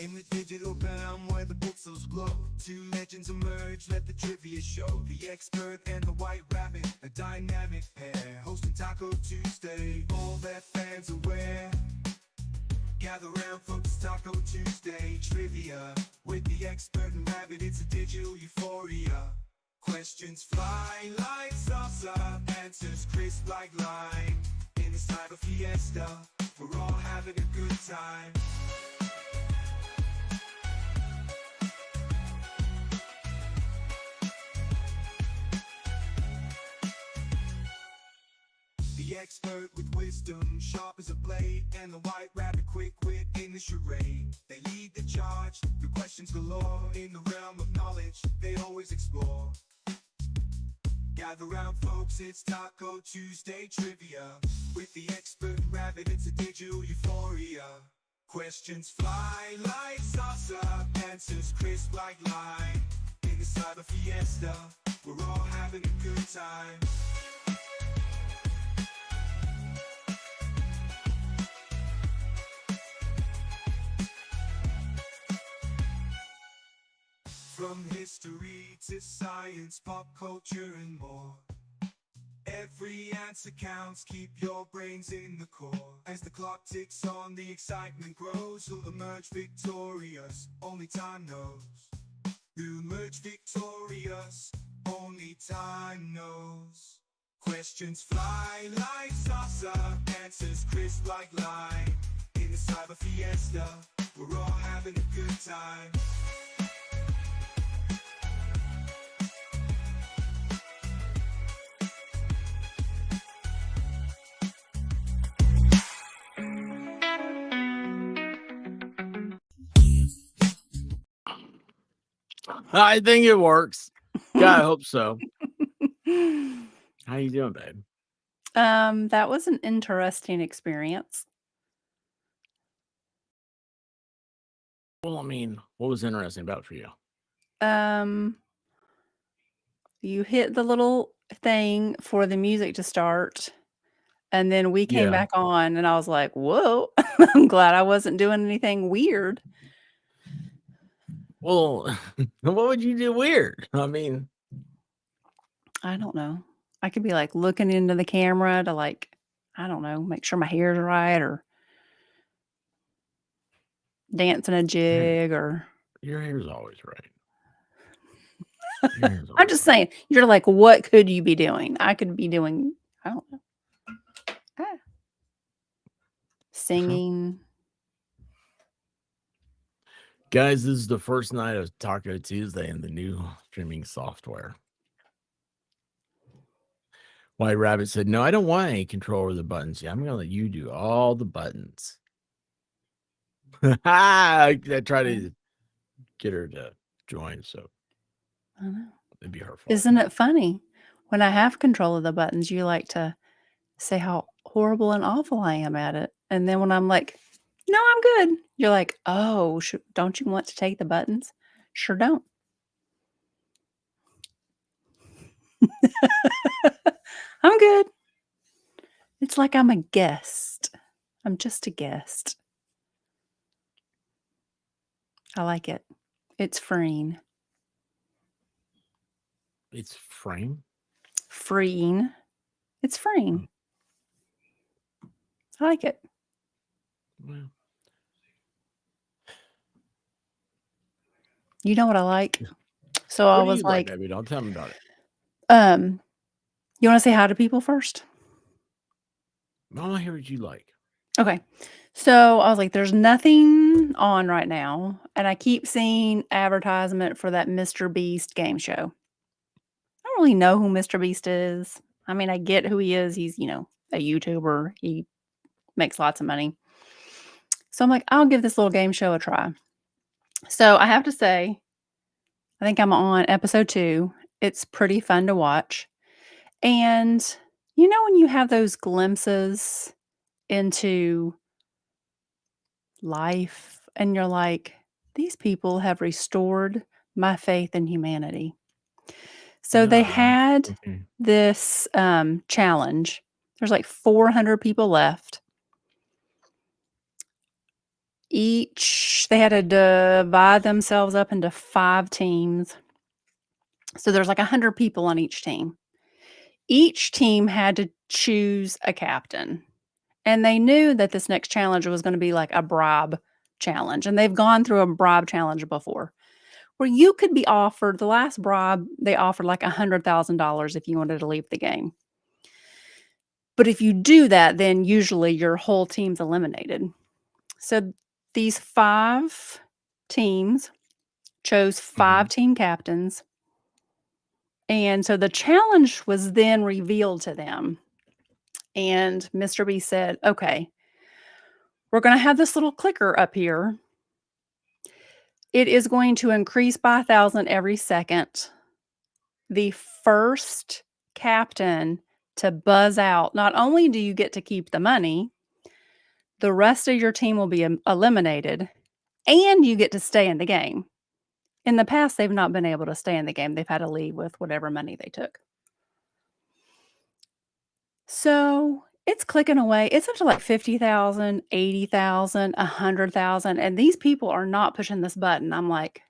In the digital realm where the pixels glow, two legends emerge, let the trivia show. The expert and the white rabbit, a dynamic pair, hosting Taco Tuesday, all their fans aware. Gather round folks, Taco Tuesday trivia. With the expert and rabbit, it's a digital euphoria. Questions fly like salsa, answers crisp like lime. In this type of fiesta, we're all having a good time. The expert with wisdom, sharp as a blade, and the white rabbit quick wit in the charade. They lead the charge, the questions galore. In the realm of knowledge, they always explore. Gather round folks, it's Taco Tuesday trivia. With the expert and rabbit, it's a digital euphoria. Questions fly like salsa, answers crisp like lime. In the cyber fiesta, we're all having a good time. From history to science, pop culture and more. Every answer counts, keep your brains in the core. As the clock ticks on, the excitement grows. Who'll emerge victorious? Only time knows. Who'll emerge victorious? Only time knows. Questions fly like salsa, answers crisp like lime. In the cyber fiesta, we're all having a good time. I think it works. Yeah, I hope so. How you doing, babe? That was an interesting experience. Well, I mean, what was interesting about it for you? You hit the little thing for the music to start, and then we came Yeah. back on, and I was like, "Whoa!" I'm glad I wasn't doing anything weird. Well, what would you do weird? I mean, I don't know. I could be like looking into the camera to like, I don't know, make sure my hair's right or dancing a jig or your hair's always right. I'm just saying, you're like, what could you be doing? I could be doing, I don't know. Singing. Guys, this is the first night of Taco Tuesday in the new streaming software. White Rabbit said, no, I don't want any control over the buttons. Yeah, I'm going to let you do all the buttons. I tried to get her to join, so I know. it'd be her fault. Isn't it funny? When I have control of the buttons, you like to say how horrible and awful I am at it. And then when I'm like, no, I'm good. You're like, oh, don't you want to take the buttons? Sure don't. I'm good. It's like I'm a guest. I'm just a guest. I like it. It's freeing. It's freeing? Freeing. It's freeing. I like it. Well, you know what I like? So I was like, baby, don't tell me about it. You want to say hi to people first? I want to hear what you like. Okay. So I was like, there's nothing on right now. And I keep seeing advertisement for that Mr. Beast game show. I don't really know who Mr. Beast is. I mean, I get who he is. He's, a YouTuber. He makes lots of money. So I'm like, I'll give this little game show a try. So I have to say, I think I'm on episode 2. It's pretty fun to watch. And when you have those glimpses into life and you're like, these people have restored my faith in humanity. So they had this challenge. There's like 400 people left. They had to divide themselves up into 5 teams. So there's like 100 people on each team. Each team had to choose a captain. And they knew that this next challenge was going to be like a bribe challenge. And they've gone through a bribe challenge before where you could be offered the last bribe, they offered like $100,000 if you wanted to leave the game. But if you do that, then usually your whole team's eliminated. So these 5 teams chose 5 team captains. And so the challenge was then revealed to them. And Mr. B said, okay, we're going to have this little clicker up here. It is going to increase by 1,000 every second. The first captain to buzz out, not only do you get to keep the money, the rest of your team will be eliminated, and you get to stay in the game. In the past, they've not been able to stay in the game. They've had to leave with whatever money they took. So it's clicking away. It's up to like 50,000, 80,000, 100,000. And these people are not pushing this button. I'm like,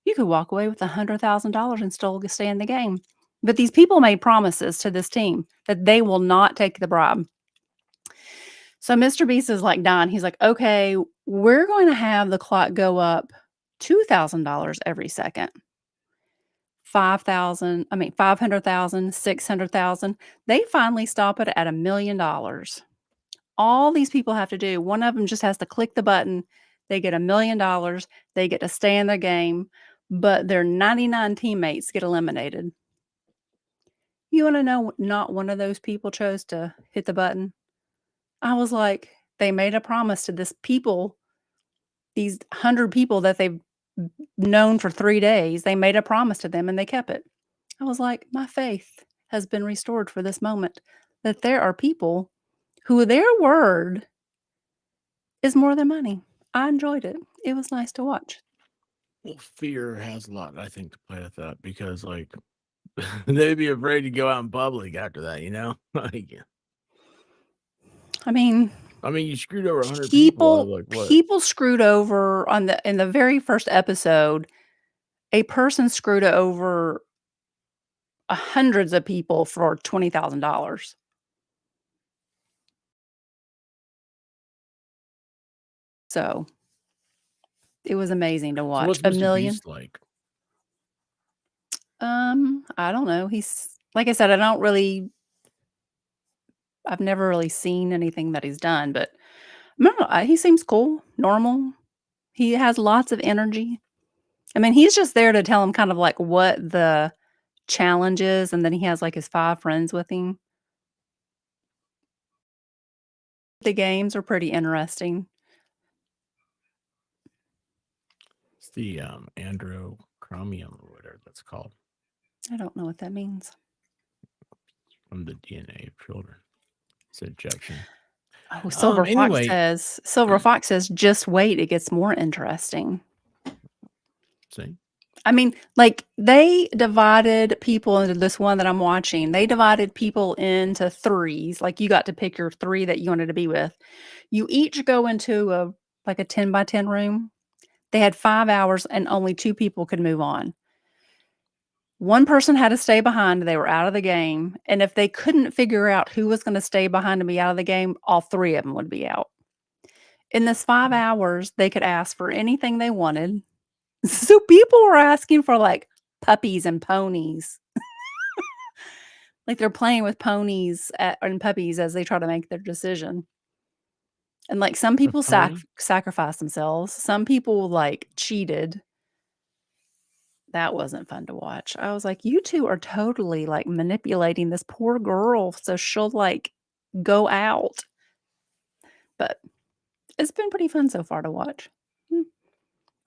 you could walk away with $100,000 and still stay in the game. But these people made promises to this team that they will not take the bribe. So Mr. Beast is like dying. He's like, okay, we're going to have the clock go up $2,000 every second. 500,000, 600,000. They finally stop it at $1 million. All these people have to do, one of them just has to click the button. They get $1 million. They get to stay in the game, but their 99 teammates get eliminated. You want to know, not one of those people chose to hit the button. I was like, they made a promise to these 100 people that they've known for 3 days. They made a promise to them and they kept it. I was like, my faith has been restored for this moment, that there are people who their word is more than money. I enjoyed it. It was nice to watch. Well, fear has a lot, I think, to play with that because, like, they'd be afraid to go out in public after that, you know? Like, I mean, you screwed over 100 people. Like, what? People screwed over in the very first episode. A person screwed over hundreds of people for $20,000. So it was amazing to watch. So what's $1 Mr. million. Beast like? I don't know. He's, like I said, I've never really seen anything that he's done, but he seems cool, normal. He has lots of energy. I mean, he's just there to tell him kind of like what the challenge is, and then he has like his 5 friends with him. The games are pretty interesting. It's the androchromium or whatever that's called. I don't know what that means. From the DNA of children. It's injection. Oh, Silver Fox says, just wait, it gets more interesting. See? I mean, like, they divided people into this one that I'm watching. They divided people into 3s. Like, you got to pick your 3 that you wanted to be with. You each go into a 10 by 10 room. They had 5 hours and only 2 people could move on. One person had to stay behind. They were out of the game. And if they couldn't figure out who was going to stay behind and be out of the game, all 3 of them would be out. In this 5 hours, they could ask for anything they wanted. So people were asking for like puppies and ponies. Like they're playing with ponies and puppies as they try to make their decision. And like some people sacrificed themselves. Some people like cheated. That wasn't fun to watch. I was like, you two are totally like manipulating this poor girl so she'll like go out. But it's been pretty fun so far to watch.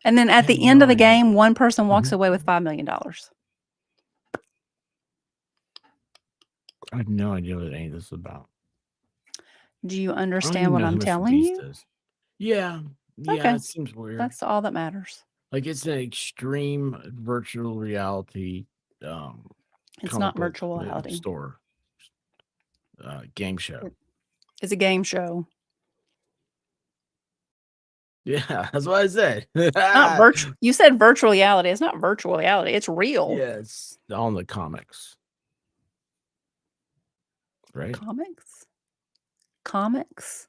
And then at the end of the game, one person walks away with $5 million. I have no idea what any of this is about. Do you understand what I'm telling you? Yeah. Yeah, it seems weird. That's all that matters. Like it's an extreme virtual reality it's not virtual reality. Store game show. It's a game show. Yeah, that's what I said. Not virtual. You said virtual reality. It's not virtual reality. It's real. Yeah, it's on the comics. Right? Comics.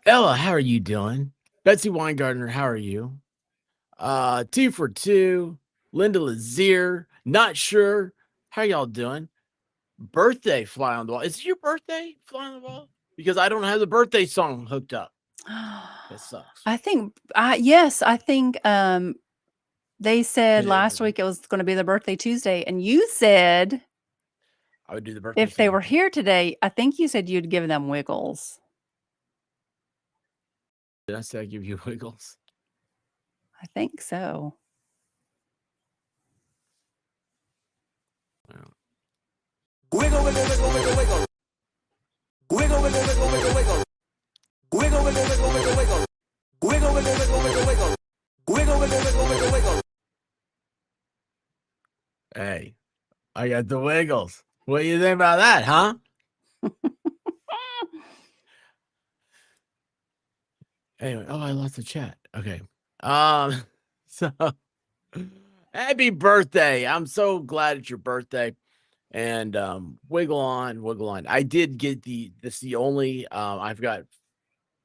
Ella, how are you doing? Betsy Weingartner, how are you? 2 for 2. Linda Lazier, not sure. How y'all doing? Birthday fly on the wall. Is it your birthday fly on the wall? Because I don't have the birthday song hooked up. That sucks. I think yes, I think they said last week it was going to be the birthday Tuesday, and you said I would do the birthday if they song. were here today, I think you said you'd give them wiggles. Did I say I give you wiggles? I think so. Well. Wiggle, wiggle, wiggle, wiggle, wiggle. Wiggle, wiggle, wiggle, wiggle, wiggle. Wiggle, wiggle, wiggle, wiggle, wiggle. Wiggle, wiggle, wiggle, wiggle, wiggle. Wiggle, wiggle, wiggle, wiggle, wiggle. Hey, I got the wiggles. What do you think about that, huh? Anyway, I lost the chat. Okay. So happy birthday. I'm so glad it's your birthday. And wiggle on. I did get this the only I've got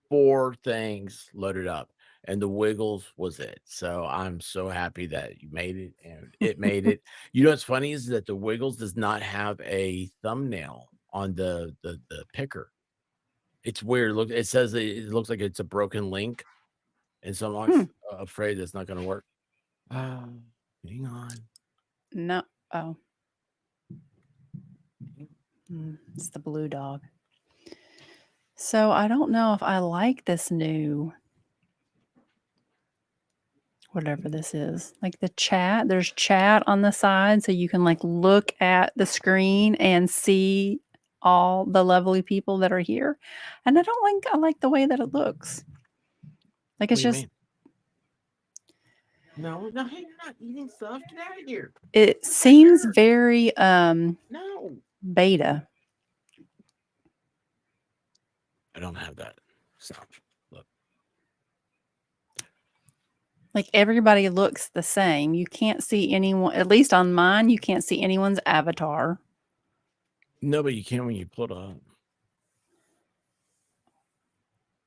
4 things loaded up, and the wiggles was it. So I'm so happy that you made it and it made it. You know what's funny is that the wiggles does not have a thumbnail on the picker. It's weird. Look, it says it looks like it's a broken link, and so I'm afraid that's not going to work. Hang on. No. Oh. It's the blue dog. So I don't know if I like this new whatever this is. Like the chat, there's chat on the side so you can like look at the screen and see all the lovely people that are here. And I don't think I like the way that it looks. Like it's just no, hey, you're not eating stuff. Get out of here. It seems very no beta. I don't have that. So look. Like everybody looks the same. You can't see anyone, at least on mine, you can't see anyone's avatar. No, but you can when you pull it up.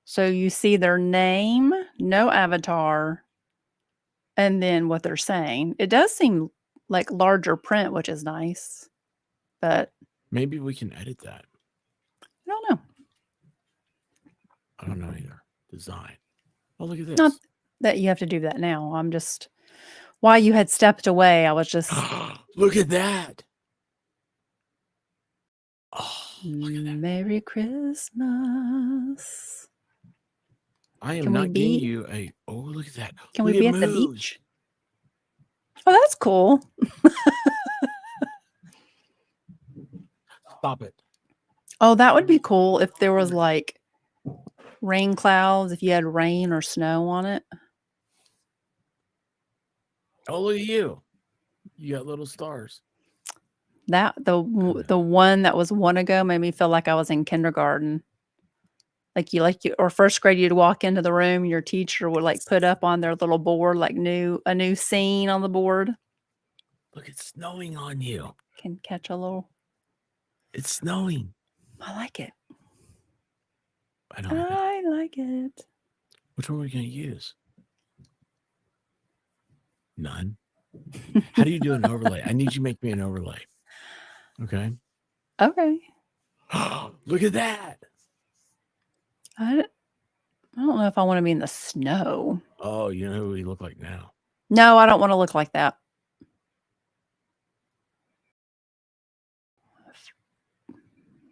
So you see their name, no avatar, and then what they're saying. It does seem like larger print, which is nice. But maybe we can edit that. I don't know. I don't know either. Design. Oh, look at this. Not that you have to do that now. I'm just, while you had stepped away, I was just. Look at that. Oh, look at that. Merry Christmas. I am not getting you a. Oh, look at that. Can we be at the moves. beach? Oh, that's cool. Stop it. Oh, that would be cool if there was like rain clouds, if you had rain or snow on it. Oh, look at you. You got little stars. That the one that was one ago made me feel like I was in kindergarten. Like you or first grade, you'd walk into the room, your teacher would like put up on their little board like a new scene on the board. Look, it's snowing on you. Can catch a little. It's snowing. I like it. I like it. Which one are we going to use? None. How do you do an overlay? I need you to make me an overlay. Okay. Okay. Look at that. I don't know if I want to be in the snow. Oh, you know who we look like now? No, I don't want to look like that.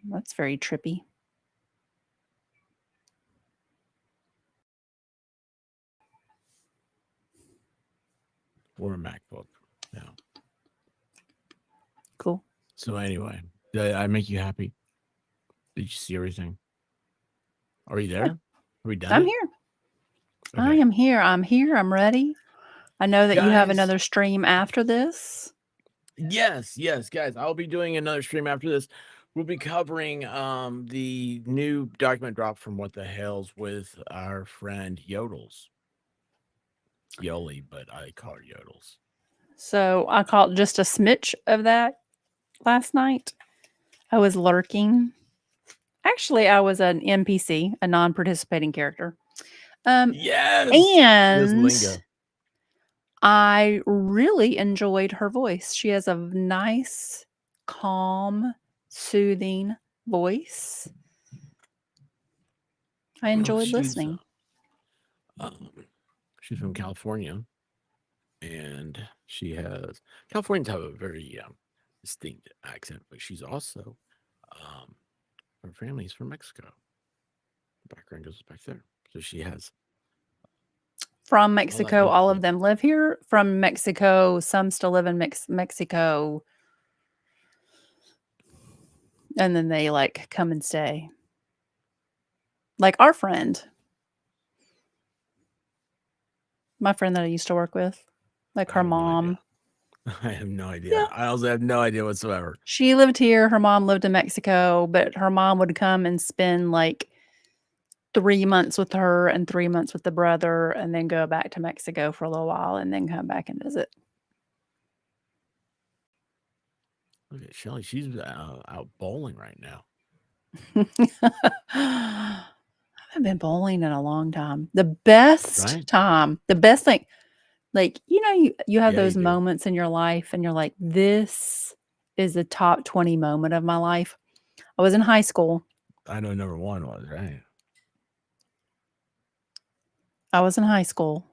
That's very trippy. Or a MacBook. Yeah. Cool. So anyway, did I make you happy? Did you see everything? Are you there? Are we done? I'm here. Okay. I am here. I'm here. I'm ready. I know that you have another stream after this. Yes, guys. I'll be doing another stream after this. We'll be covering the new document drop from What the Hells with our friend Yodels. Yoli, but I call her Yodels. So I caught just a smidge of that last night. I was lurking. Actually, I was an NPC, a non-participating character. Yes. And lingo. I really enjoyed her voice. She has a nice, calm, soothing voice. I enjoyed listening. She's from California, and Californians have a very distinct accent, but she's also her family's from Mexico. The background goes back there, so she has from Mexico. All of stuff. them live here. From Mexico, some still live in Mexico, and then they like come and stay. Like our friend, my friend that I used to work with, like her mom. I have no idea. Yeah. I also have no idea whatsoever. She lived here. Her mom lived in Mexico, but her mom would come and spend like 3 months with her and 3 months with the brother, and then go back to Mexico for a little while and then come back and visit. Look at Shelly. She's out bowling right now. I haven't been bowling in a long time. The best time, the best thing, like, you have those moments in your life and you're like, this is the top 20 moment of my life. I was in high school. I know number one was, right? I was in high school.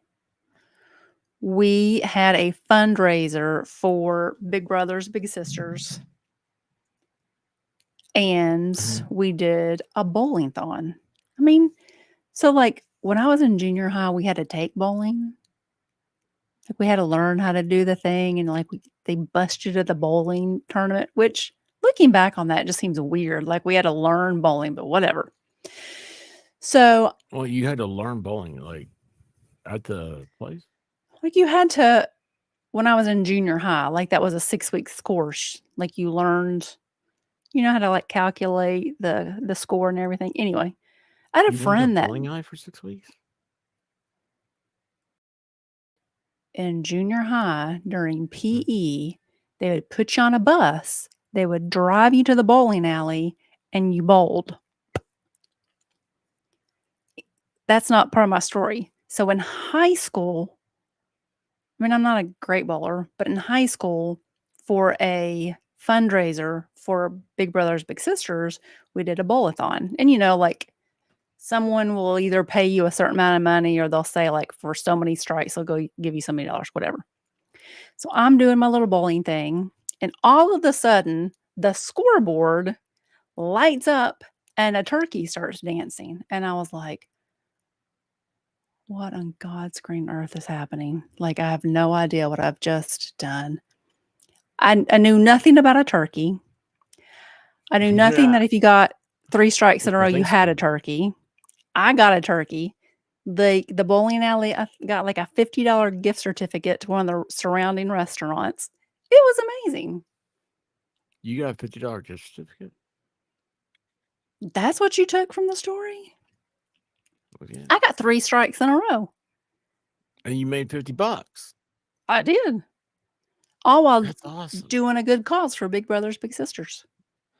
We had a fundraiser for Big Brothers, Big Sisters. And we did a bowling-thon. I mean, so like when I was in junior high, we had to take bowling. Like we had to learn how to do the thing, and like they bust you to the bowling tournament, which looking back on that just seems weird. Like we had to learn bowling, but whatever. So, well, you had to learn bowling like at the place? Like you had to, when I was in junior high, like that was a 6-week course. Like you learned, how to like calculate the score and everything. Anyway, I had a friend that bowling alley for 6 weeks. In junior high during PE, they would put you on a bus. They would drive you to the bowling alley, and you bowled. That's not part of my story. So in high school, I mean, I'm not a great bowler, but in high school, for a fundraiser for Big Brothers Big Sisters, we did a bowl-a-thon. And like someone will either pay you a certain amount of money, or they'll say like for so many strikes, they'll go give you so many dollars, whatever. So I'm doing my little bowling thing, and all of a sudden, the scoreboard lights up and a turkey starts dancing. And I was like, what on God's green earth is happening? Like, I have no idea what I've just done. I knew nothing about a turkey. I knew nothing that if you got 3 strikes in a row, you had a turkey. I got a turkey. The bowling alley, I got like a $50 gift certificate to one of the surrounding restaurants. It was amazing. You got a $50 gift certificate? That's what you took from the story? Well, yeah. I got 3 strikes in a row. And you made $50. I did. All while That's awesome. Doing a good cause for Big Brothers Big Sisters.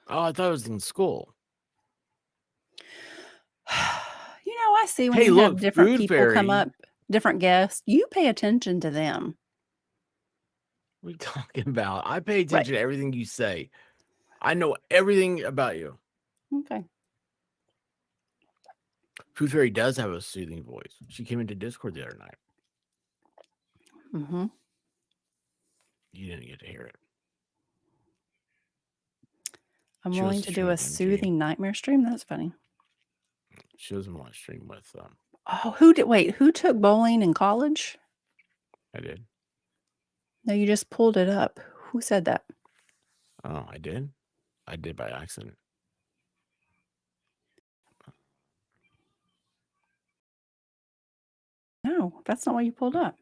Oh, I thought it was in school. I see when you have different people come up, different guests, you pay attention to them. What are you talking about? I pay attention to everything you say. I know everything about you. Okay. Food Fairy does have a soothing voice. She came into Discord the other night. Mm-hmm. You didn't get to hear it. I'm willing to do a soothing nightmare stream. That's funny. She doesn't want to stream with Oh, who took bowling in college? I did. No, you just pulled it up. Who said that? Oh, I did? I did by accident. No, that's not what you pulled up.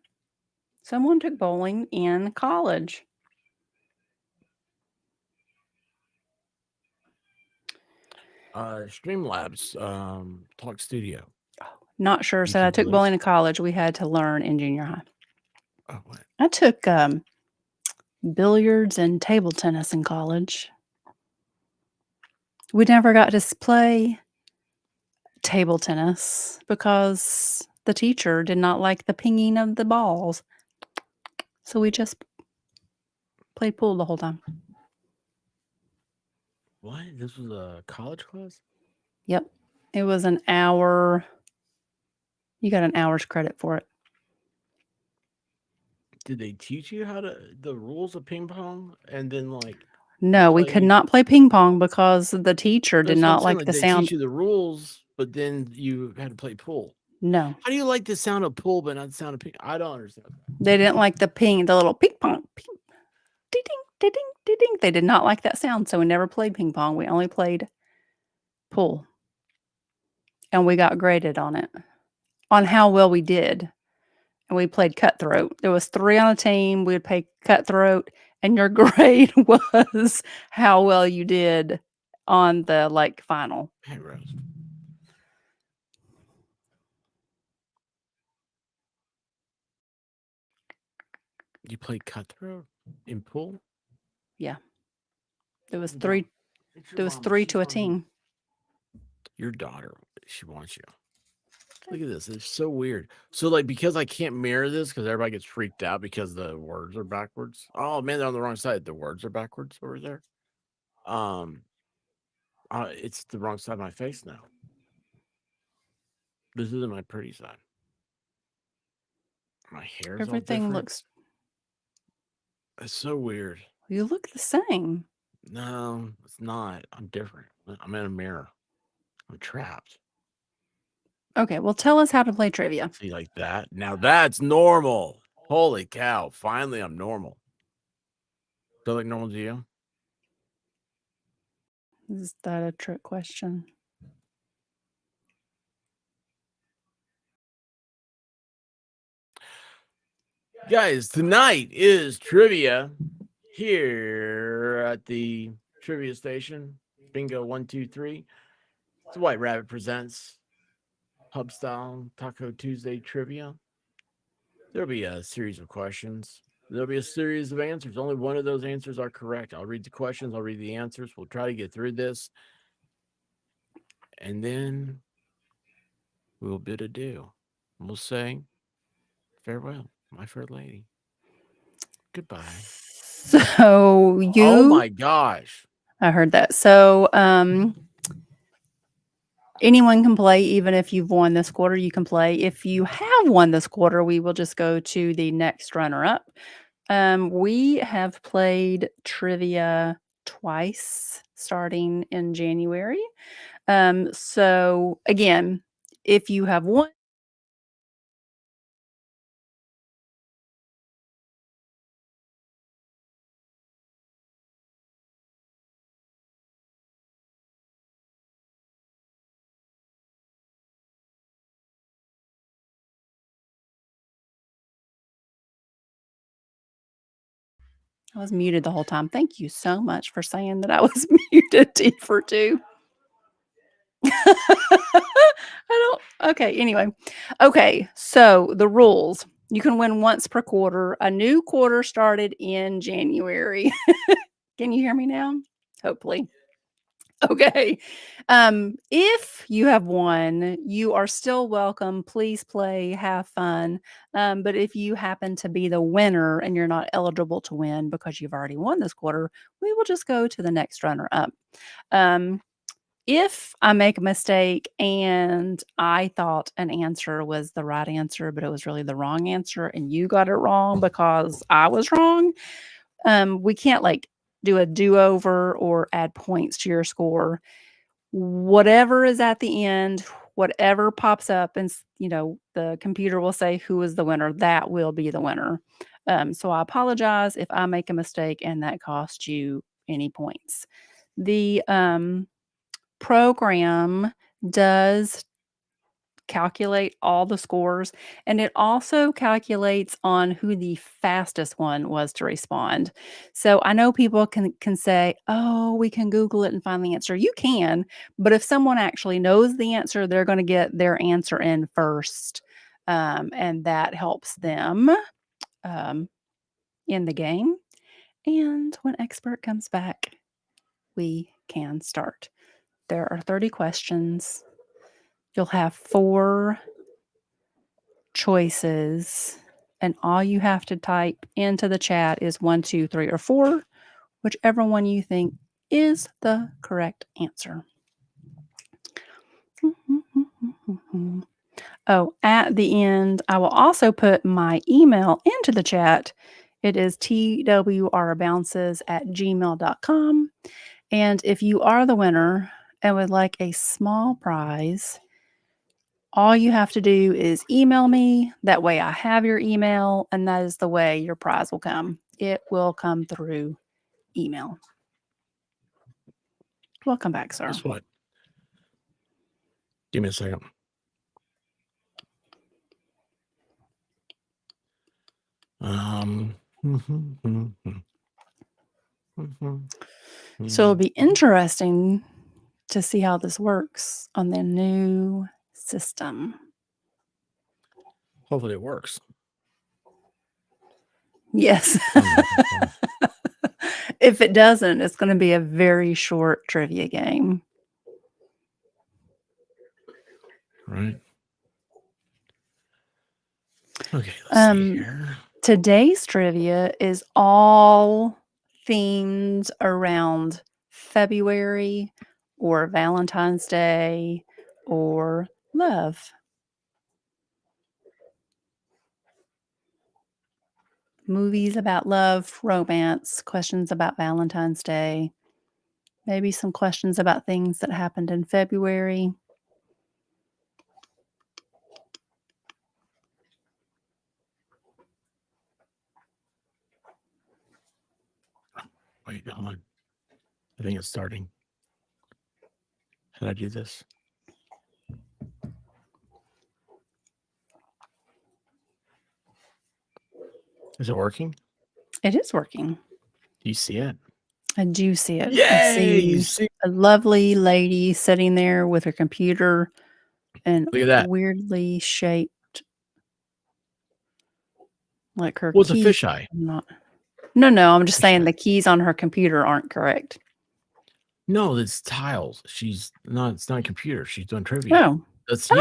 Someone took bowling in college. Streamlabs, Talk Studio. Not sure. So I YouTube took links. bowling in college. We had to learn in junior high. Oh, what? I took billiards and table tennis in college. We never got to play table tennis because the teacher did not like the pinging of the balls. So we just played pool the whole time. What? This was a college class? Yep. It was an hour. You got an hour's credit for it. Did they teach you the rules of ping pong? And then, like, No, we could play- not play ping pong because the teacher did That's what I'm not saying, like the they sound. teach you the rules, but then you had to play pool. No, How do you like the sound of pool, but not the sound of ping? I don't understand that. they didn't like the little ping pong. Ping, ding, ding, ding, ding. They did not like that sound, so we never played ping pong. We only played pool, and we got graded on it, on how well we did. And we played cutthroat. There was 3 on a team. We would play cutthroat, and your grade was how well you did on the like final. Hey, Rose. You played cutthroat in pool? Yeah. There was Your 3 daughter- it's your there was mama, 3 she's to a on here. team. Your daughter, she wants you. Look at this. It's so weird. So, like, because I can't mirror this because everybody gets freaked out because the words are backwards. Oh man, they're on the wrong side. The words are backwards over there. It's the wrong side of my face now. This isn't my pretty side. My hair's all Everything different. looks It's so weird. You look the same. No, it's not. I'm different. I'm in a mirror. I'm trapped. Okay, well tell us how to play trivia. See, like that. Now that's normal. Holy cow. Finally, I'm normal. Do I look normal to you? Is that a trick question? Guys, tonight is trivia here at the trivia station. Bingo 123. It's White Rabbit presents Pub Style Taco Tuesday trivia. There'll be a series of questions. There'll be a series of answers. Only one of those answers are correct. I'll read the questions. I'll read the answers. We'll try to get through this. And then we'll bid adieu. We'll say farewell, my fair lady. Goodbye. So you Oh my gosh. I heard that. So anyone can play, even if you've won this quarter, you can play. If you have won this quarter, we will just go to the next runner-up. We have played trivia twice starting in January. So again, if you have won I was muted the whole time. Thank you so much for saying that I was muted, T for 2. Okay, anyway. Okay, so the rules. You can win once per quarter. A new quarter started in January. Can you hear me now? Hopefully. Okay. If you have won, you are still welcome. Please play, have fun. But if you happen to be the winner and you're not eligible to win because you've already won this quarter, we will just go to the next runner up. If I make a mistake and I thought an answer was the right answer, but it was really the wrong answer, and you got it wrong because I was wrong, we can't like do a do-over or add points to your score. Whatever is at the end, whatever pops up, and the computer will say who is the winner. That will be the winner. So I apologize if I make a mistake and that costs you any points. The program does calculate all the scores, and it also calculates on who the fastest one was to respond. So I know people can say, "Oh, we can Google it and find the answer." You can, but if someone actually knows the answer, they're going to get their answer in first, and that helps them um, in the game. And when expert comes back, we can start. There are 30 questions. You'll have 4 choices, and all you have to type into the chat is 1, 2, 3, or 4, whichever one you think is the correct answer. Oh, at the end, I will also put my email into the chat. It is twrbounces@gmail.com. And if you are the winner and would like a small prize, all you have to do is email me. That way I have your email, and that is the way your prize will come. It will come through email. Welcome back, sir. Guess what? Give me a second. So it'll be interesting to see how this works on the new system. Hopefully it works. Yes. If it doesn't, it's going to be a very short trivia game. Right. Okay, let's see here. Today's trivia is all themed around February or Valentine's Day or love. Movies about love, romance, questions about Valentine's Day, maybe some questions about things that happened in February. Wait, hold on. I think it's starting. How did I do this? Is it working? It is working. Do you see it? I do see it. Yay! I You see see? a lovely lady sitting there with her computer and Look at that. weirdly shaped, like her Well, it's a key. fisheye. No, I'm just saying the keys on her computer aren't correct. No, it's tiles. It's not a computer. She's doing trivia. Oh. That's you.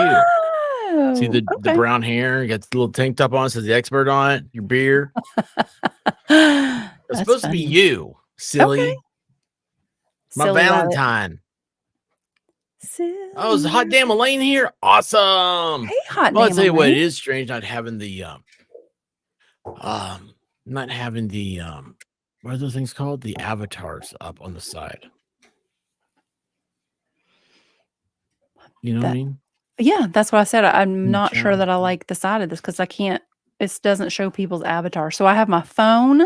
See the Okay. brown hair, you got the little tank top on, says the expert on it, your beer. It's That's supposed to be funny. you, silly. Okay. My Silly rabbit. Valentine. Silly Oh, is the hot damn rabbit. Elaine here? Awesome. Hey, hot Well, I'll damn tell you what, it Elaine. is strange not having the what are those things called? The avatars up on the side. You know what I mean? Yeah, that's what I said. I'm In the not sure chat. that I like the side of this because it doesn't show people's avatar. So I have my phone,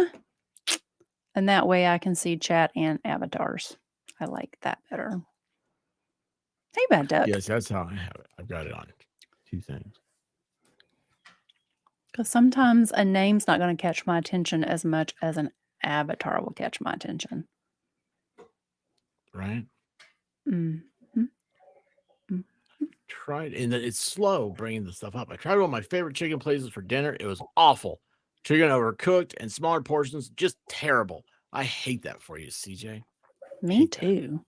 and that way I can see chat and avatars. I like that better. Hey, Bad Duck. Yes, that's how I have it. I've got it on 2 things. Because sometimes a name's not going to catch my attention as much as an avatar will catch my attention. Right? Mm-hmm. Tried, and then it's slow bringing the stuff up. I tried one of my favorite chicken places for dinner. It was awful. Chicken overcooked and smaller portions, just terrible. I hate that for you, CJ. Me too.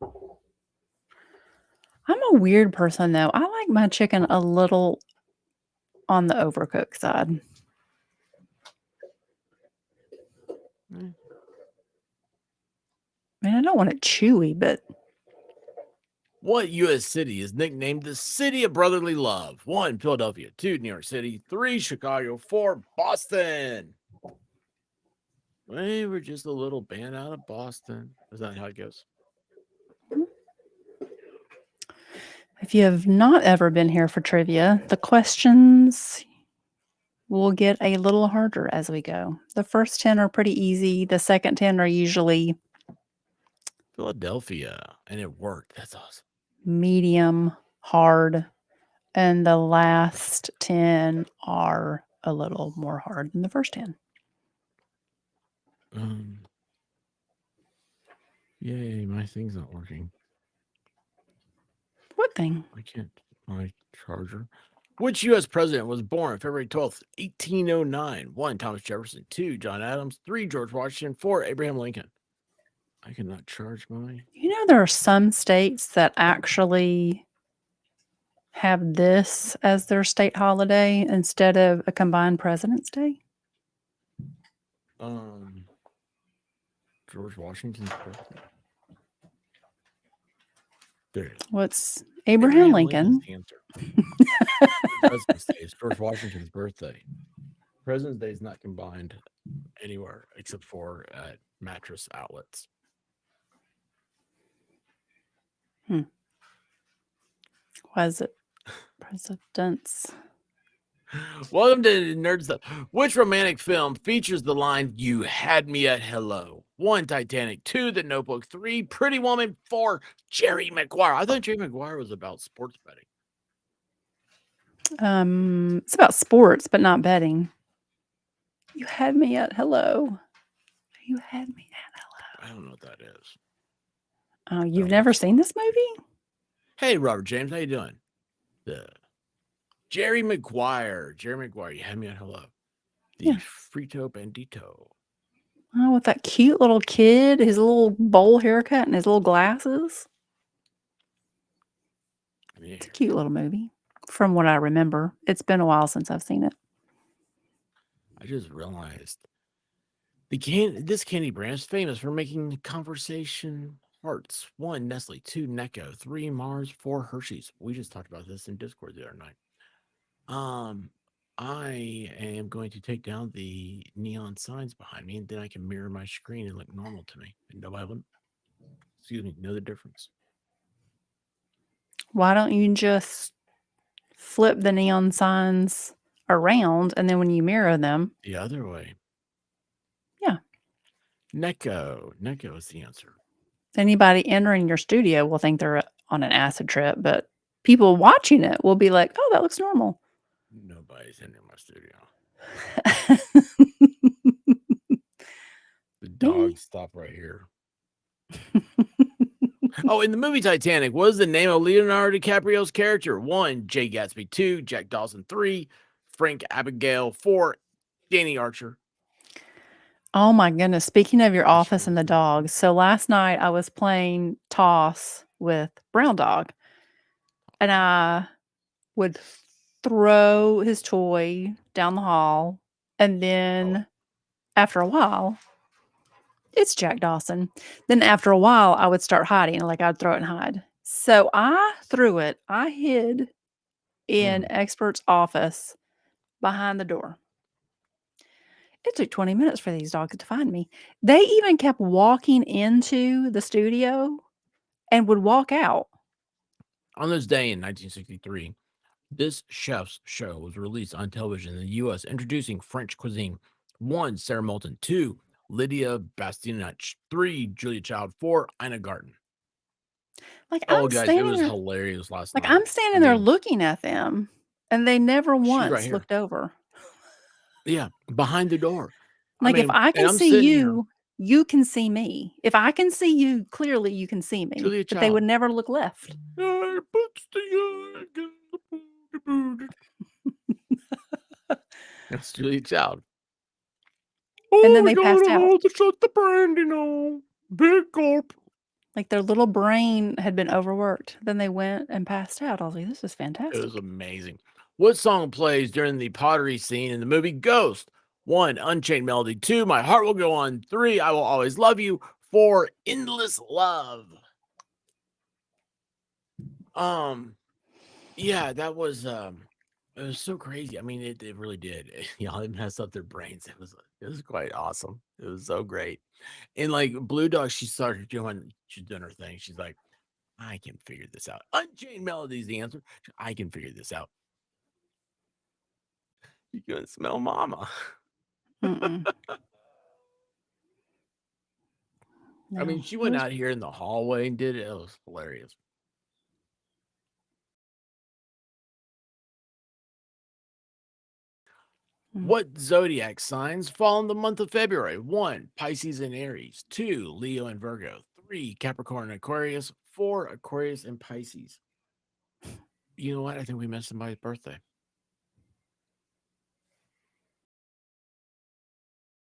I'm a weird person, though. I like my chicken a little on the overcooked side. I mean, I don't want it chewy, but What U.S. city is nicknamed the City of Brotherly Love? 1, Philadelphia. 2, New York City. 3, Chicago. 4, Boston. We're just a little band out of Boston. Is that how it goes? if you have not ever been here for trivia, the questions will get a little harder as we go. The first 10 are pretty easy. The second 10 are usually Philadelphia. And it worked. That's awesome. medium, hard, and the last 10 are a little more hard than the first 10. Yay, my thing's not working. What thing? I can't. My charger. Which U.S. president was born February 12th, 1809? 1. Thomas Jefferson. 2. John Adams. 3. George Washington. 4. Abraham Lincoln. I cannot charge my. You know, there are some states that actually have this as their state holiday instead of a combined President's Day. George Washington's birthday. There it is. What's Abraham Lincoln? Lincoln's the answer. President's Day is George Washington's birthday. President's Day is not combined anywhere except for at mattress outlets. Why is it President's? Welcome to Nerd Stuff. Which romantic film features the line, "You had me at hello"? 1. Titanic. 2. The Notebook. 3. Pretty Woman. 4. Jerry Maguire. I thought Jerry Maguire was about sports betting. It's about sports, but not betting. You had me at hello. You had me at hello. I don't know what that is. Oh, you've never seen this movie? Hey, Robert James, how you doing? Jerry Maguire. Jerry Maguire, you had me at hello. The Frito Bandito. Oh, with that cute little kid, his little bowl haircut and his little glasses. Yeah. It's a cute little movie, from what I remember. It's been a while since I've seen it. I just realized this candy brand is famous for making conversation hearts. 1. Nestle. 2. Necco. 3. Mars. 4. Hershey's. We just talked about this in Discord the other night. I am going to take down the neon signs behind me, and then I can mirror my screen and look normal to me. And nobody will, know the difference. Why don't you just flip the neon signs around, and then when you mirror them, the other way? Yeah. Necco is the answer. Anybody entering your studio will think they're on an acid trip, but people watching it will be like, "Oh, that looks normal." Nobody's in my studio. The dogs stop right here. Oh, in the movie Titanic, what is the name of Leonardo DiCaprio's character? 1. Jay Gatsby. 2. Jack Dawson. 3. Frank Abigail. 4. Danny Archer. Oh my goodness. Speaking of your office and the dogs. So last night I was playing toss with Brown Dog, and I would throw his toy down the hall, and then after a while, it's Jack Dawson. Then after a while, I would start hiding, like I'd throw it and hide. So I threw it. I hid in Expert's office behind the door. It took 20 minutes for these dogs to find me. They even kept walking into the studio and would walk out. On this day in 1963, this chef's show was released on television in the U.S., introducing French cuisine. 1. Sarah Moulton. 2. Lydia Bastianich. 3. Julia Child. 4. Ina Garten. Like, oh, guys, it was hilarious last night. I'm standing there looking at them, and they never once looked over. Yeah, behind the door. Like, if I can see you, you can see me. If I can see you, clearly you can see me. Julia but they would never look left. That's Julia Child. And then they passed out. Shut the brandy now. Big gulp. Like, their little brain had been overworked. Then they went and passed out. I was like, this is fantastic. It was amazing. What song plays during the pottery scene in the movie Ghost? 1. Unchained Melody. 2. My Heart Will Go On. 3. I Will Always Love You. 4. Endless Love. Yeah, that was it was so crazy. I mean, it really did. It messed up their brains. It was quite awesome. It was so great. And like Blue Dog, she's doing her thing. She's like, I can figure this out. Unchained Melody is the answer. I can figure this out. You can smell mama. No, I mean, she went out here in the hallway and did it. It was hilarious. What zodiac signs fall in the month of February? 1, Pisces and Aries. 2, Leo and Virgo. 3, Capricorn and Aquarius. 4, Aquarius and Pisces. You know what? I think we missed somebody's birthday.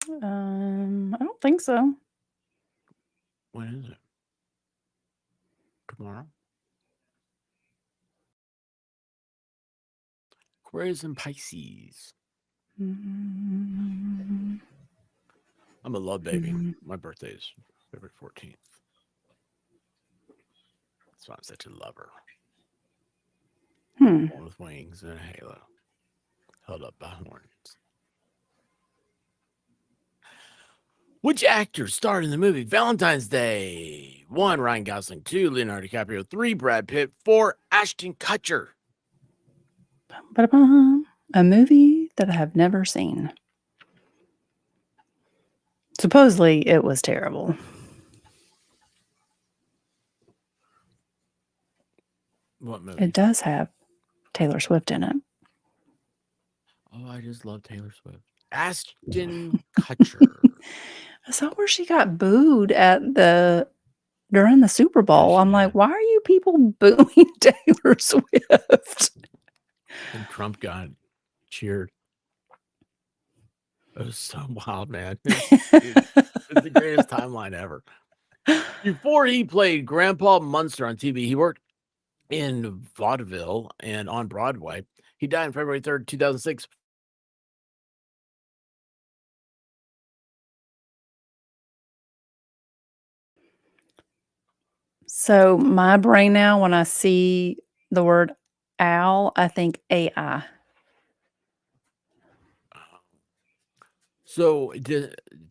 I don't think so. When is it? Tomorrow? Aquarius and Pisces. Mm-hmm. I'm a love baby. My birthday is February 14th. That's why I'm such a lover. One with wings and a halo, held up by horns. Which actor starred in the movie Valentine's Day? 1, Ryan Gosling. 2, Leonardo DiCaprio. 3, Brad Pitt. 4, Ashton Kutcher. A movie that I have never seen. Supposedly, it was terrible. What movie? It does have Taylor Swift in it. Oh, I just love Taylor Swift. Ashton Kutcher. Is that where she got booed during the Super Bowl? Yes, I'm like, did. why are you people booing Taylor Swift? And Trump got cheered. It was so wild, man. It's the greatest timeline ever. Before he played Grandpa Munster on TV, he worked in vaudeville and on Broadway. He died on February 3rd, 2006. So my brain now, when I see the word owl, I think AI. So,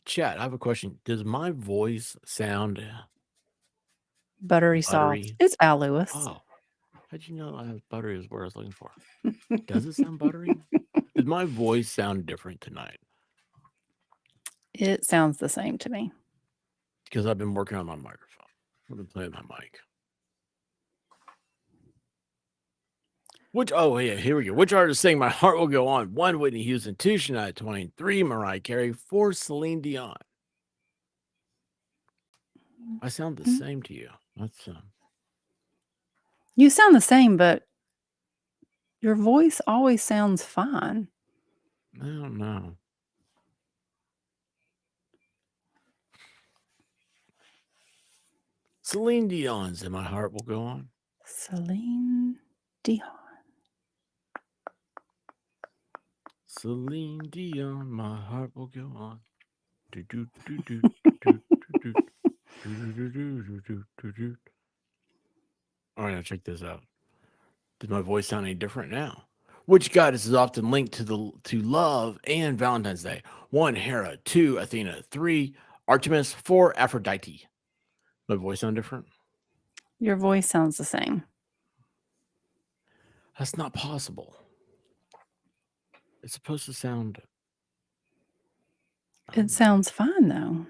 Chat, I have a question. Does my voice sound Buttery soft. buttery? It's Al Lewis. Oh, how'd you know I have buttery is what I was looking for? Does it sound buttery? Does my voice sound different tonight? It sounds the same to me. Because I've been working on my microphone. I've been playing my mic. Here we go. Which artist sang My Heart Will Go On? 1, Whitney Houston. 2, Shania Twain. 3, Mariah Carey. 4, Celine Dion. I sound the same to you. That's You sound the same, but your voice always sounds fine. I don't know. Celine Dion's and My Heart Will Go On. Celine Dion. Celine Dion, My Heart Will Go On. All right, now check this out. Does my voice sound any different now? Which goddess is often linked to love and Valentine's Day? 1, Hera. 2, Athena. 3, Artemis. 4, Aphrodite. My voice sound different? Your voice sounds the same. That's not possible. It's supposed to sound. It sounds fine though.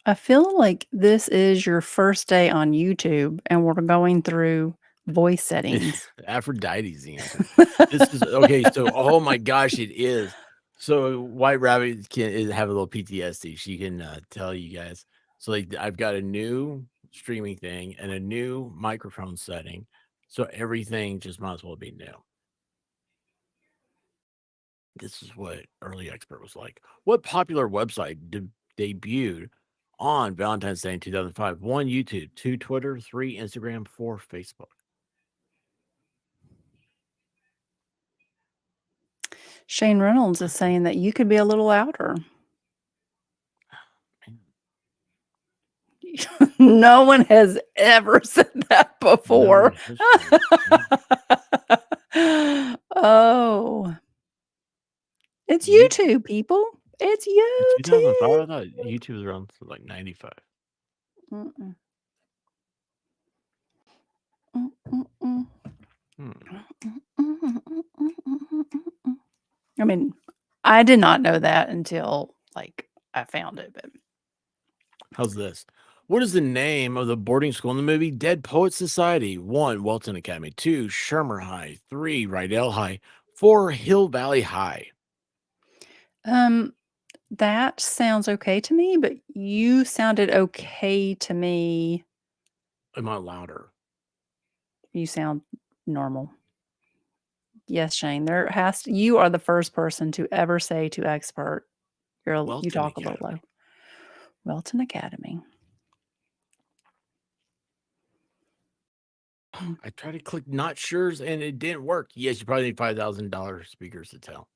I feel like this is your first day on YouTube and we're going through voice settings. Aphrodite's the answer. This is okay. So, oh my gosh, it is. So, White Rabbit can have a little PTSD. She can tell you guys. So, like, I've got a new streaming thing and a new microphone setting. So, everything just might as well be new. This is what Early Expert was like. What popular website debuted on Valentine's Day in 2005? 1, YouTube. 2, Twitter. 3, Instagram. 4, Facebook. Shane Reynolds is saying that you could be a little louder. No one has ever said that before. Oh. It's YouTube, people. It's YouTube. 2005, I thought YouTube was around like 95. Mm-mm. I mean, I did not know that until like I found it. But how's this? What is the name of the boarding school in the movie Dead Poets Society? 1, Welton Academy. 2, Shermer High. 3, Rydell High. 4, Hill Valley High. That sounds okay to me, but you sounded okay to me. Am I louder? You sound normal. Yes, Shane, you are the first person to ever say to expert, you Welton talk a little low. Academy. Welton Academy. I tried to click not sure's and it didn't work. Yes, you probably need $5,000 speakers to tell.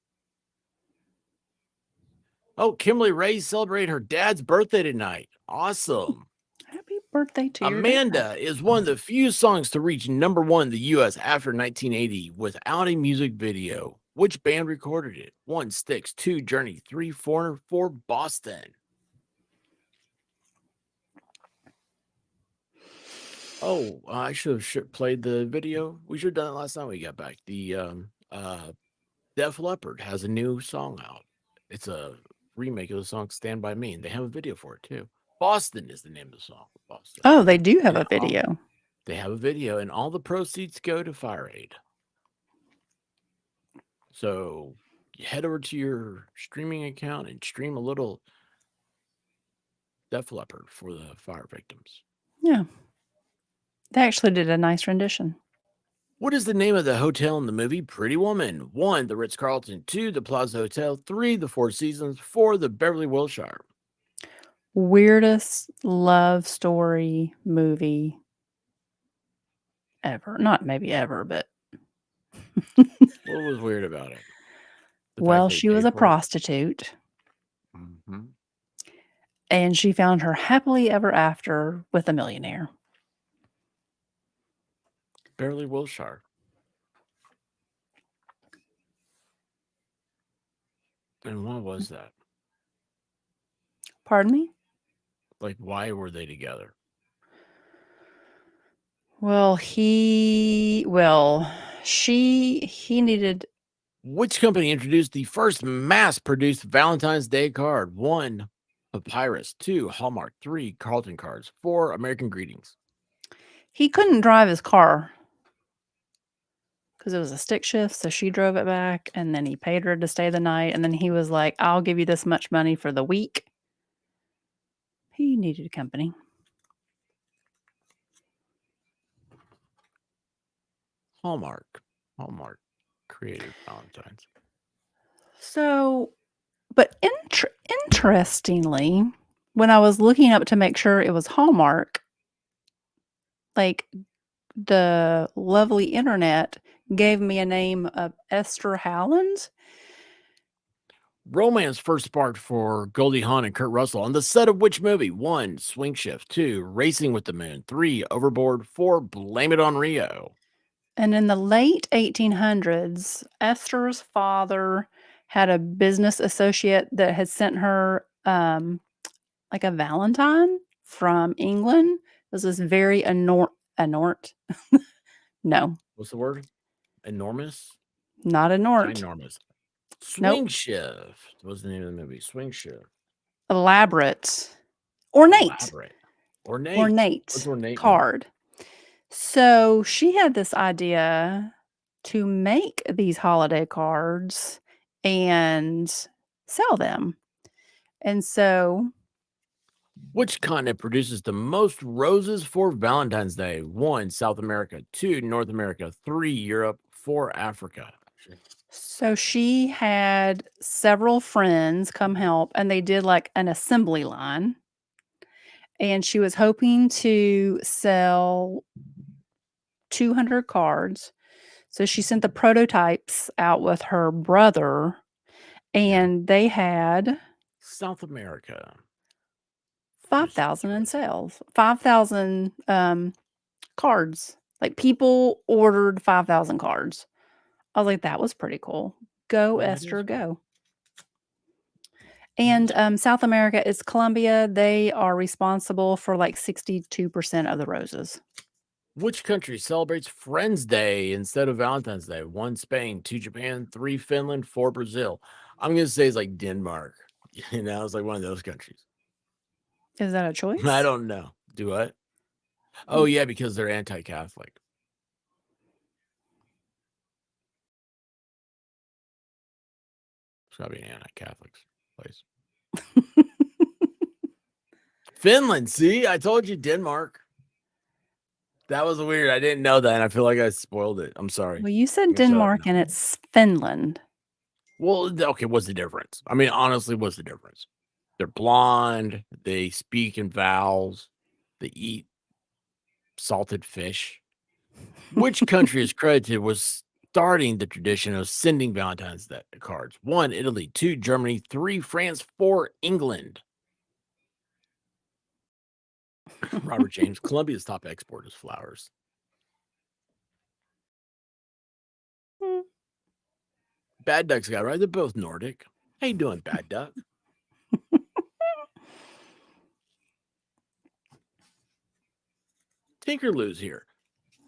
Oh, Kimberly Ray celebrated her dad's birthday tonight. Awesome. Happy birthday to your Amanda dad. is one of the few songs to reach #1 in the US after 1980 without a music video. Which band recorded it? 1, Styx, 2, Journey, 3, Foreigner, 4, Boston. Oh, I should have played the video. We should have done it last time we got back. The Def Leppard has a new song out. It's a remake of the song "Stand by Me," and they have a video for it too. Boston is the name of the song. Boston. Oh, they do have And a video. They have a video, and all the proceeds go to Fire Aid. So you head over to your streaming account and stream a little Def Leppard for the fire victims. Yeah. They actually did a nice rendition. What is the name of the hotel in the movie Pretty Woman? 1, the Ritz-Carlton. 2, the Plaza Hotel. 3, the Four Seasons. 4, the Beverly Wilshire. Weirdest love story movie ever. Not maybe ever, but What was weird about it? well, she was a prostitute. Mm-hmm. And she found her happily ever after with a millionaire. Beverly Wilshire. And what was that? Pardon me? Like, why were they together? Well, he needed. Which company introduced the first mass-produced Valentine's Day card? 1, Papyrus. 2, Hallmark. 3, Carlton Cards. 4, American Greetings. He couldn't drive his car because it was a stick shift, so she drove it back, and then he paid her to stay the night, and then he was like, "I'll give you this much money for the week." He needed company. Hallmark created Valentine's. So, but interestingly, when I was looking up to make sure it was Hallmark, like the lovely internet gave me a name of Esther Howland. Romance first sparked for Goldie Hawn and Kurt Russell on the set of which movie? 1, Swing Shift. 2, Racing with the Moon. 3, Overboard. 4, Blame It on Rio. And in the late 1800s, Esther's father had a business associate that had sent her like a Valentine from England. It was this very anort. No, What's the word? Enormous? not anort. Ginormous. Nope. Swing Shift. What's the name of the movie? Swing Shift. Elaborate. Ornate. Ornate. What's ornate card. So she had this idea to make these holiday cards and sell them. And so Which continent produces the most roses for Valentine's Day? 1, South America. 2, North America. 3, Europe. 4, Africa. she had several friends come help, and they did like an assembly line. And she was hoping to sell 200 cards. So she sent the prototypes out with her brother, and they had South America. 5,000 in sales. 5,000 cards. Like people ordered 5,000 cards. I was like, that was pretty cool. Go, That Esther, is cool. go. And South America is Colombia. They are responsible for like 62% of the roses. Which country celebrates Friends Day instead of Valentine's Day? 1, Spain. 2, Japan. 3, Finland. 4, Brazil. I'm going to say it's like Denmark. You know, it's like one of those countries. Is that a choice? I don't know. Do what? Oh, yeah, because they're anti-Catholic. It's gotta be an anti-Catholic place. Finland. See, I told you Denmark. That was weird. I didn't know that, and I feel like I spoiled it. I'm sorry. Well, you said I'm gonna shut up Denmark now. and it's Finland. Well, okay, what's the difference? I mean, honestly, what's the difference? They're blonde. They speak in vowels. They eat salted fish. Which country is credited with starting the tradition of sending Valentine's Day cards? 1, Italy. 2, Germany. 3, France. 4, England. Robert James. Colombia's top export is flowers. Hmm. Bad Duck's got it right. They're both Nordic. How you doing, Bad Duck? Tinkerloo's here.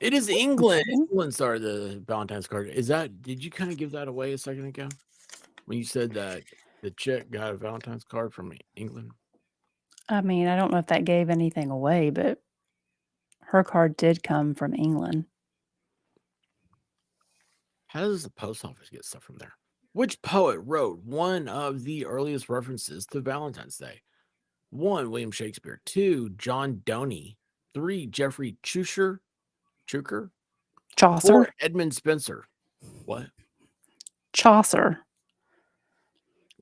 It is England. Okay. England started the Valentine's card. Is that? Did you kind of give that away a second ago when you said that the chick got a Valentine's card from England? I mean, I don't know if that gave anything away, but her card did come from England. How does the post office get stuff from there? Which poet wrote one of the earliest references to Valentine's Day? 1, William Shakespeare. 2, John Donne. 3, Geoffrey Chaucer. 4, Chaucer. Edmund Spencer. What? Chaucer.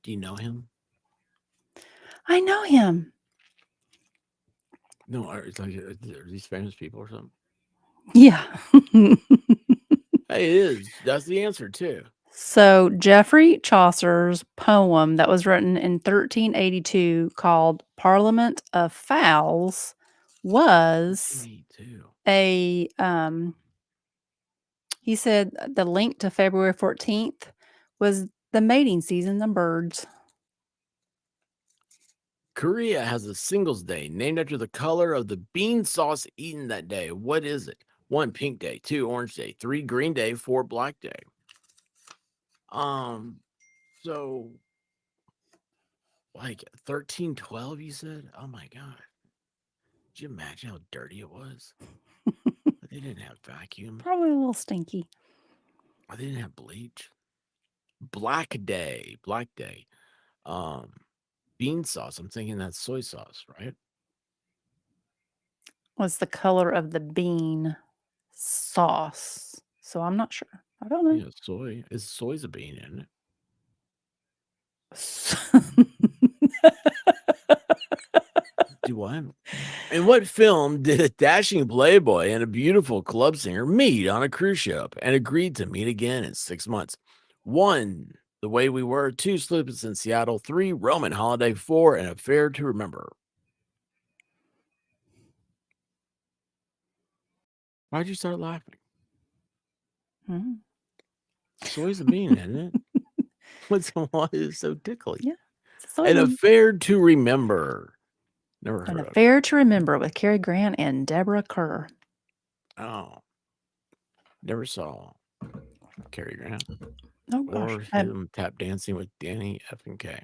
Do you know him? I know him. No, are these famous people or something? Yeah. Hey, it is. That's the answer too. So Geoffrey Chaucer's poem that was written in 1382 called Parliament of Fowls was Me too. a he said the link to February 14th was the mating season of birds. Korea has a Singles Day named after the color of the bean sauce eaten that day. What is it? 1, Pink Day. 2, Orange Day. 3, Green Day. 4, Black Day. So like 1312, you said? Oh my god. Did you imagine how dirty it was? They didn't have vacuums. Probably a little stinky. They didn't have bleach. Black Day. Black Day. Bean sauce. I'm thinking that's soy sauce, right? Was the color of the bean sauce. So I'm not sure. I don't know. Yeah, soy. Soy's a bean, isn't it? Do what? In what film did a dashing playboy and a beautiful club singer meet on a cruise ship and agreed to meet again in 6 months? 1, The Way We Were. 2, Sleepless in Seattle. 3, Roman Holiday. 4, An Affair to Remember. Why'd you start laughing? Mhm. Soy's a bean, isn't it? Why is it so tickly? Yeah. It's a soy An bean. Affair to Remember. Never heard An of it. Affair to Remember with Cary Grant and Deborah Kerr. Oh. Never saw Cary Grant Oh gosh. or him tap dancing with Danny F and K.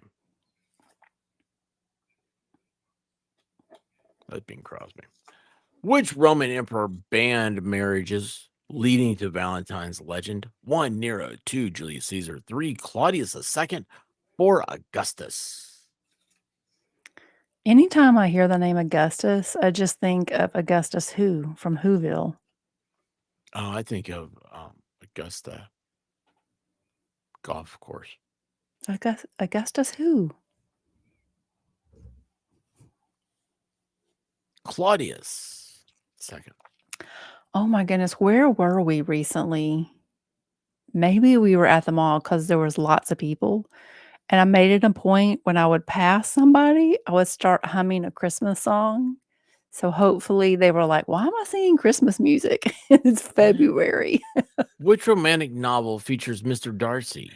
That's Bing Crosby. Which Roman emperor banned marriages leading to Valentine's legend? 1, Nero. 2, Julius Caesar. 3, Claudius II. 4, Augustus. Anytime I hear the name Augustus, I just think of Augustus Who from Whoville. Oh, I think of Augusta golf course. Augustus Who? Claudius II. Oh my goodness, where were we recently? Maybe we were at the mall because there was lots of people. And I made it a point when I would pass somebody, I would start humming a Christmas song. So hopefully they were like, why am I singing Christmas music? It's February. Which romantic novel features Mr. Darcy?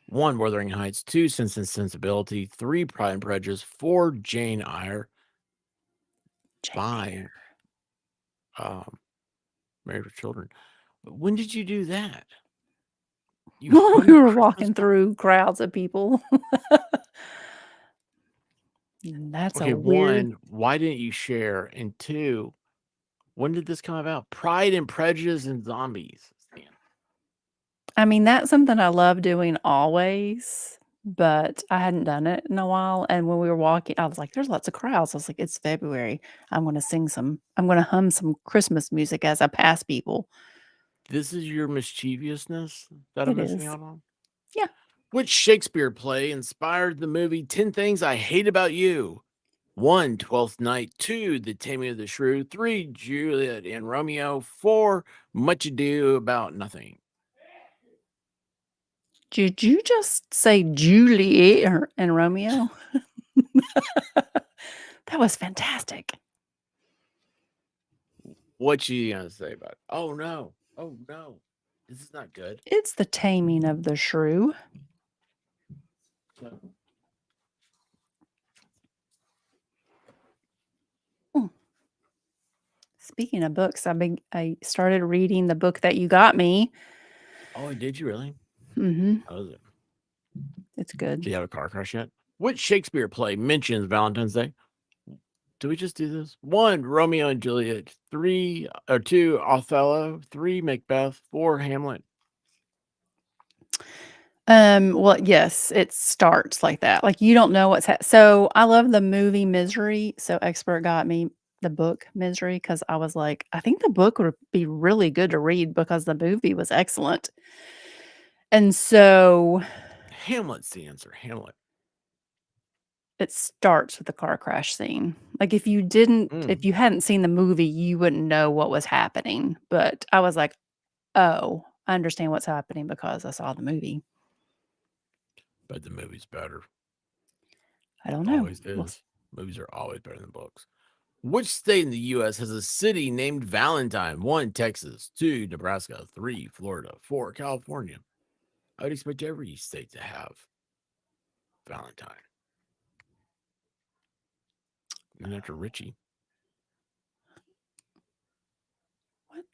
1, Wuthering Heights. 2, Sense and Sensibility. 3, Pride and Prejudice. 4, Jane Eyre. 5, Married with Children. When did you do that? You hung We a were Christmas walking song? through crowds of people. That's Okay, a weird. 1, why didn't you share? And 2, when did this come about? Pride and Prejudice and Zombies. I mean, that's something I love doing always, but I hadn't done it in a while. And when we were walking, I was like, "There's lots of crowds." I was like, "It's February. I'm going to hum some Christmas music as I pass people." This is your mischievousness that I'm It missing is. out on? Yeah. Which Shakespeare play inspired the movie 10 Things I Hate About You? 1. 12th Night. 2. The Taming of the Shrew. 3. Juliet and Romeo. 4. Much Ado About Nothing. Did you just say Juliet and Romeo? That was fantastic. What you gonna say about it? Oh no. Oh no. This is not good. It's the Taming of the Shrew. No. Speaking of books, I started reading the book that you got me. Oh, did you really? Mm-hmm. How was it? It's good. Do you have a car crash yet? Which Shakespeare play mentions Valentine's Day? Do we just do this? 1. Romeo and Juliet. 2. Othello. 3. Macbeth. 4. Hamlet. Well, yes, it starts like that. Like you don't know so I love the movie Misery. So Expert got me the book Misery because I was like, I think the book would be really good to read because the movie was excellent. And so Hamlet's the answer. Hamlet. it starts with the car crash scene. Like if you hadn't seen the movie, you wouldn't know what was happening. But I was like, oh, I understand what's happening because I saw the movie. But the movie's better. I don't know. Always is. Movies are always better than books. Which state in the U.S. has a city named Valentine? 1. Texas. 2. Nebraska. 3. Florida. 4. California. I would expect every state to have Valentine. And after Richie. What?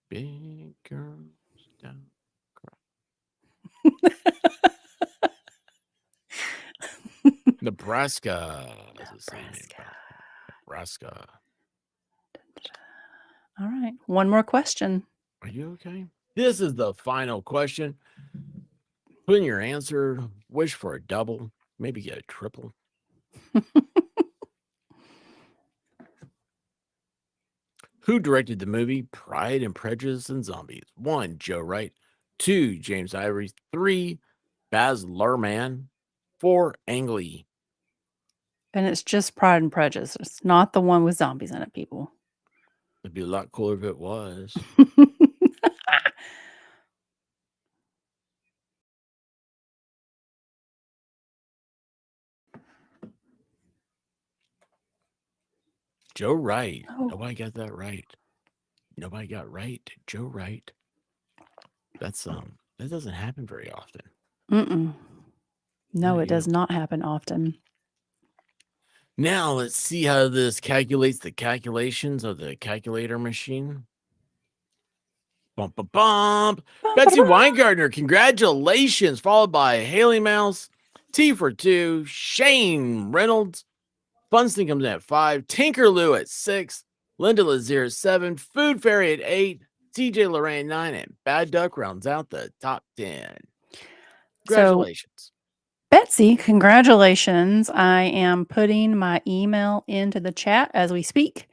Big girls don't Nebraska. Nebraska. All right. One more question. Are you okay? This is the final question. Put in your answer. Wish for a double. Maybe get a triple. Who directed the movie Pride and Prejudice and Zombies? 1. Joe Wright. 2. James Ivory. 3. Baz Luhrmann. 4. Ang Lee. And it's just Pride and Prejudice. It's not the one with zombies in it, people. It'd be a lot cooler if it was. Joe Wright. Oh. Nobody got that right. Nobody got right. Joe Wright. That's that doesn't happen very often. Mm-mm. No, Not it does you. not happen often. Now let's see how this calculates the calculations of the calculator machine. Bump, bump, bump. Betsy Weingartner, congratulations. Followed by Haley Mouse, T for 2, Shane Reynolds, Funston comes in at 5, Tinker Lou at 6, Linda Lazier at 7, Food Fairy at 8, TJ Lorraine 9, and Bad Duck rounds out the top 10. Congratulations. So, Betsy, congratulations. I am putting my email into the chat as we speak.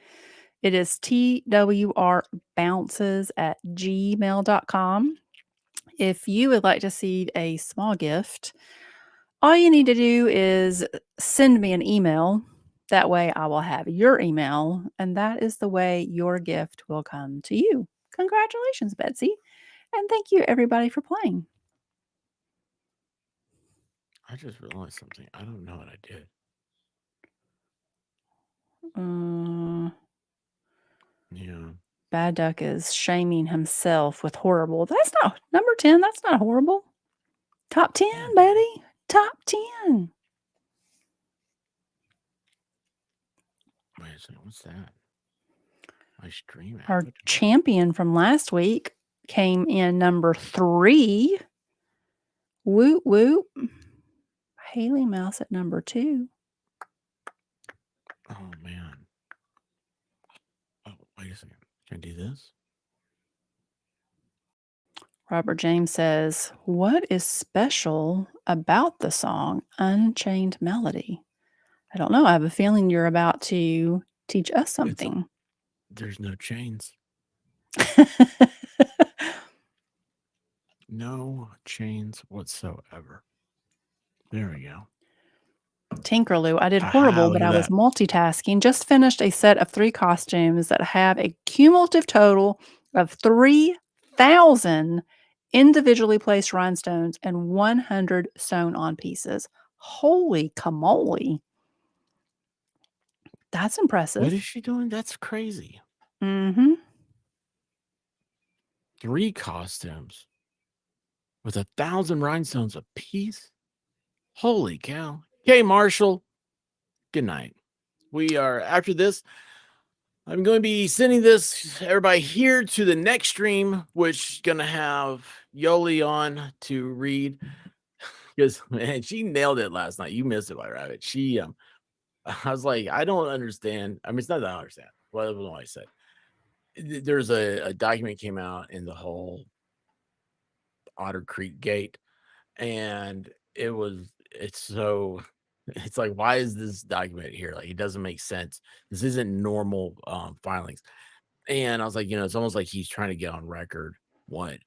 It is twrbounces@gmail.com. If you would like to see a small gift, all you need to do is send me an email. That way I will have your email, and that is the way your gift will come to you. Congratulations, Betsy. And thank you, everybody, for playing. I just realized something. I don't know what I did. Yeah. Bad Duck is shaming himself with horrible. That's not number 10. That's not horrible. Top 10, Yeah. Betty. Top 10. Wait a second. What's that? My stream. Our champion from last week came in number 3. Woot woot. Haley Mouse at number 2. Oh, man. Oh, wait a second. Can I do this? Robert James says, "What is special about the song Unchained Melody? I don't know. I have a feeling you're about to teach us something. There's no chains. No chains whatsoever. There we go. Tinkerloo, I did Aha, horrible, look but at I was that. multitasking. Just finished a set of 3 costumes that have a cumulative total of 3,000 individually placed rhinestones and 100 sewn on pieces. Holy camole. That's What impressive. is she doing? That's crazy. Mhm. 3 costumes with 1,000 rhinestones a piece. Holy cow. Okay, Marshall. Good night. We are, after this, I'm going to be sending this, everybody, here to the next stream, which is going to have Yoli on to read. Because, man, she nailed it last night. You missed it, White Rabbit. I was like, I don't understand. I mean, it's not that I don't understand. What I said. There's a document came out in the whole Otter Creek Gate, and it's like, why is this document here? Like, it doesn't make sense. This isn't normal filings. And I was like, it's almost like he's trying to get on record what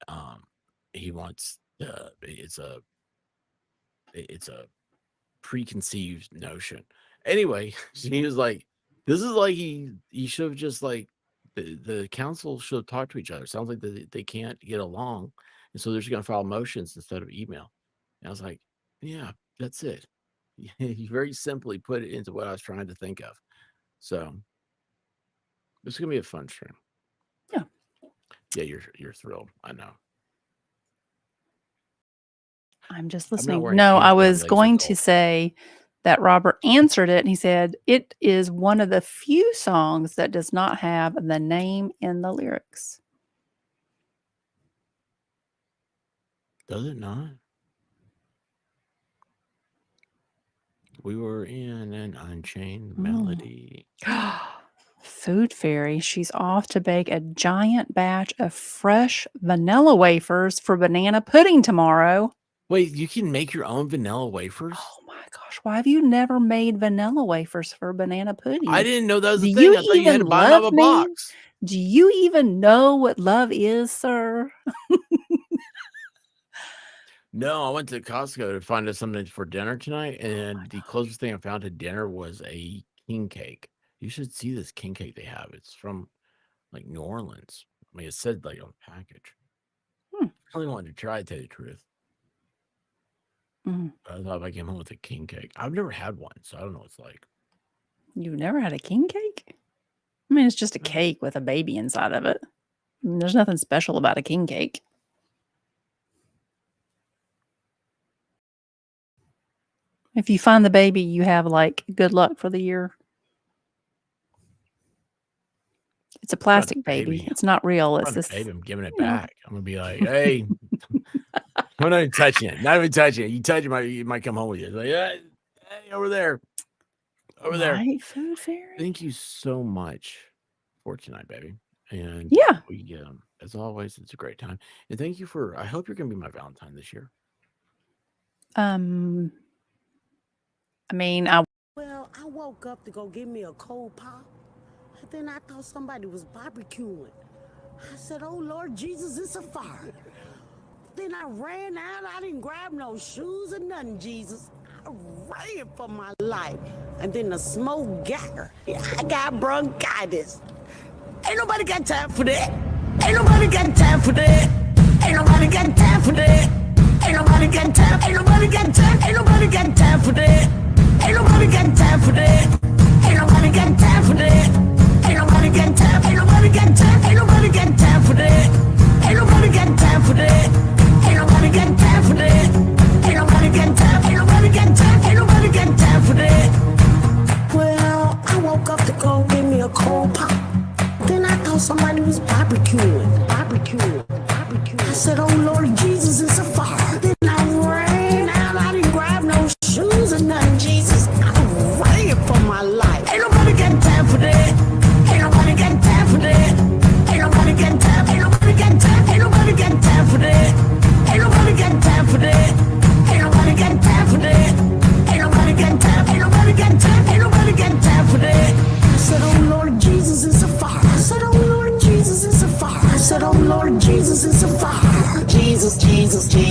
he wants. It's a preconceived notion. Anyway, he was like, this is like he should have just like the council should have talked to each other. Sounds like they can't get along, and so they're just gonna file motions instead of email. And I was like, yeah, that's it. He very simply put it into what I was trying to think of. So this is gonna be a fun stream. Yeah. Yeah, you're thrilled. I know. I'm just I'm not listening. wearing No, pants, I my was legs are going to cold. say that Robert answered it, and he said, "It is one of the few songs that does not have the name in the lyrics." Does it not? We were in an Unchained Melody. Food Fairy, she's off to bake a giant batch of fresh vanilla wafers for banana pudding tomorrow. Wait, you can make your own vanilla wafers? Oh my gosh, why have you never made vanilla wafers for banana pudding? I didn't know that was Do a thing. you I thought you had even to buy them out love of a me? box. Do you even know what love is, sir? No, I went to Costco to find us something for dinner tonight, and the closest thing I found to dinner was a king cake. You should see this king cake they have. It's from like New Orleans. I mean, it said like on the package. I really wanted to try it, to tell you the truth. I thought if I came home with a king cake. I've never had one, so I don't know what it's like. You've never had a king cake? I mean, it's just a cake with a baby inside of it. I mean, there's nothing special about a king cake. If you find the baby, you have like good luck for the year. It's a plastic baby. It's not real. It's this. Baby, I'm giving it back. I'm gonna be like, hey, I'm not even touching it. Not even touching it. You touch it, you might come home with you. It's like, hey, over there. Over there. Right, Food Fairy? Thank you so much for tonight, baby. And yeah, as always, it's a great time. And thank you for. I hope you're gonna be my Valentine this year. I mean, Well, I woke up to go get me a cold pop, and then I thought somebody was barbecuing. I said, "Oh Lord Jesus, it's a fire." Then I ran out. I didn't grab no shoes or nothing, Jesus. I ran for my life. And then the smoke got her. I got bronchitis. Ain't nobody got time for that. Ain't nobody got time for that. Ain't nobody got time for that. Ain't nobody got time. Ain't nobody got time. Ain't nobody got time for that. Ain't nobody got time for that. Ain't nobody got time for that. Ain't nobody got time. Ain't nobody got time. Ain't nobody got time for that. Ain't nobody got time for that. Ain't nobody got time for that. Ain't nobody got time. Ain't nobody got time. Ain't nobody got time for that. Well, I woke up to go get me a cold pop. Then I thought somebody was barbecuing. I said, "Oh Lord Jesus, it's a fire." Then I ran out. I didn't grab no shoes or nothing, Jesus. I ran for my life. Ain't nobody got time for that. Ain't nobody got time for that. Ain't nobody got time. Ain't nobody got time. Ain't nobody got time for that. Ain't nobody got time for that. Ain't nobody got Lord Jesus, it's a fire. Jesus, Jesus, Jesus.